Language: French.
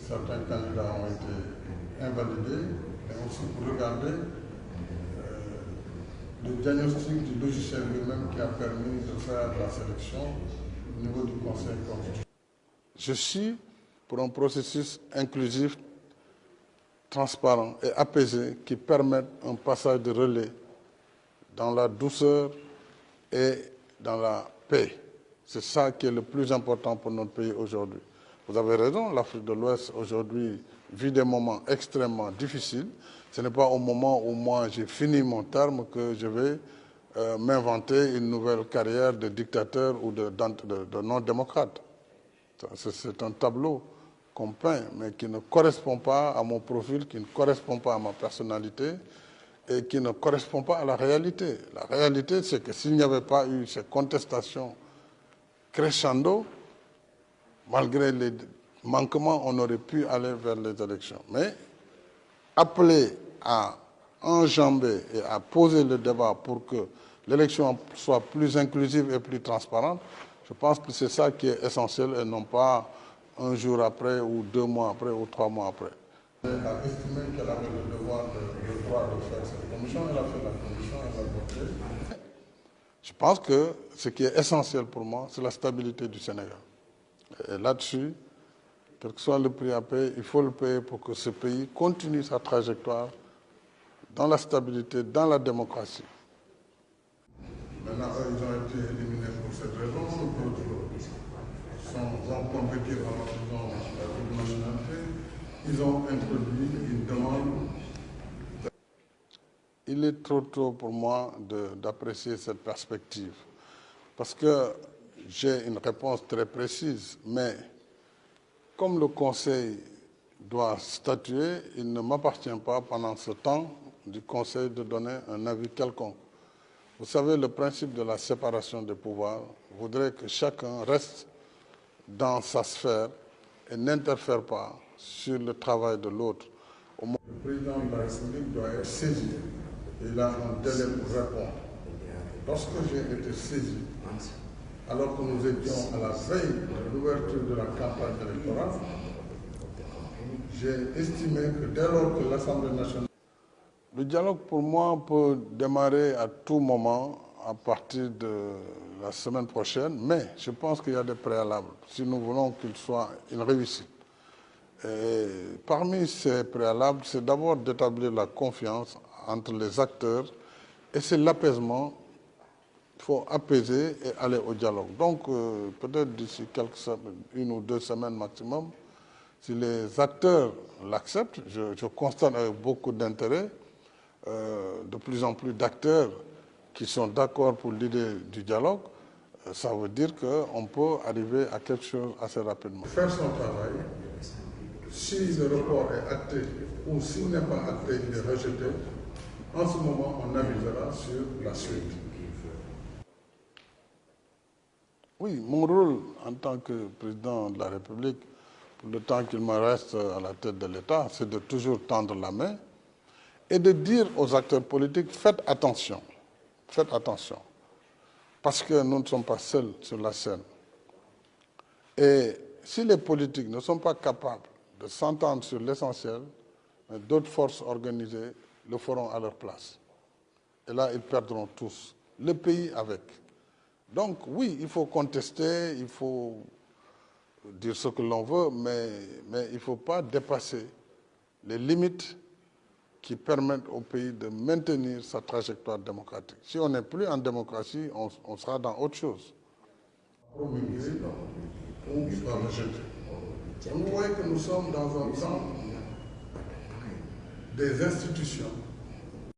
certains candidats ont été invalidés, mais aussi pour regarder le diagnostic du logiciel lui-même qui a permis de faire la sélection au niveau du Conseil constitutionnel. Je suis pour un processus inclusif, transparent et apaisé qui permette un passage de relais dans la douceur et dans la paix. C'est ça qui est le plus important pour notre pays aujourd'hui. Vous avez raison, l'Afrique de l'Ouest aujourd'hui vit des moments extrêmement difficiles. Ce n'est pas au moment où moi j'ai fini mon terme que je vais m'inventer une nouvelle carrière de dictateur ou de non-démocrate. C'est un tableau qu'on peint, mais qui ne correspond pas à mon profil, qui ne correspond pas à ma personnalité et qui ne correspond pas à la réalité. La réalité, c'est que s'il n'y avait pas eu ces contestations crescendo, malgré les manquements, on aurait pu aller vers les élections. Mais appeler à enjamber et à poser le débat pour que l'élection soit plus inclusive et plus transparente, je pense que c'est ça qui est essentiel et non pas un jour après ou 2 mois après ou 3 mois après. Elle a estimé qu'elle avait le devoir, le droit de faire cette commission. Elle a fait la commission, elle a voté. Je pense que ce qui est essentiel pour moi, c'est la stabilité du Sénégal. Et là-dessus, quel que soit le prix à payer, il faut le payer pour que ce pays continue sa trajectoire dans la stabilité, dans la démocratie. Maintenant, ils ont été éliminés pour cette raison. D'autres vont compétir en faisant la double nationalité. Ils ont introduit une demande. Il est trop tôt pour moi d'apprécier cette perspective. Parce que j'ai une réponse très précise, mais comme le Conseil doit statuer, il ne m'appartient pas pendant ce temps du Conseil de donner un avis quelconque. Vous savez, le principe de la séparation des pouvoirs voudrait que chacun reste dans sa sphère et n'interfère pas sur le travail de l'autre. Le président de la République doit être saisi. Il a un délai pour répondre. Lorsque j'ai été saisi, alors que nous étions à la veille de l'ouverture de la campagne électorale, j'ai estimé que dès lors que l'Assemblée nationale... Le dialogue, pour moi, peut démarrer à tout moment, à partir de la semaine prochaine, mais je pense qu'il y a des préalables, si nous voulons qu'il soit une réussite. Et parmi ces préalables, c'est d'abord d'établir la confiance entre les acteurs, et c'est l'apaisement. Il faut apaiser et aller au dialogue. Donc, peut-être d'ici une ou 2 semaines maximum, si les acteurs l'acceptent, je constate avec beaucoup d'intérêt, de plus en plus d'acteurs qui sont d'accord pour l'idée du dialogue, ça veut dire qu'on peut arriver à quelque chose assez rapidement. Faire son travail, si le report est acté ou s'il n'est pas acté, il est rejeté, en ce moment, on avisera sur la suite. Oui, mon rôle en tant que président de la République, pour le temps qu'il me reste à la tête de l'État, c'est de toujours tendre la main et de dire aux acteurs politiques, faites attention, parce que nous ne sommes pas seuls sur la scène. Et si les politiques ne sont pas capables de s'entendre sur l'essentiel, d'autres forces organisées le feront à leur place. Et là, ils perdront tous, le pays avec. Donc oui, il faut contester, il faut dire ce que l'on veut, mais il ne faut pas dépasser les limites qui permettent au pays de maintenir sa trajectoire démocratique. Si on n'est plus en démocratie, on sera dans autre chose. Promulguer ou soit rejeté. Vous voyez que nous sommes dans un temps des institutions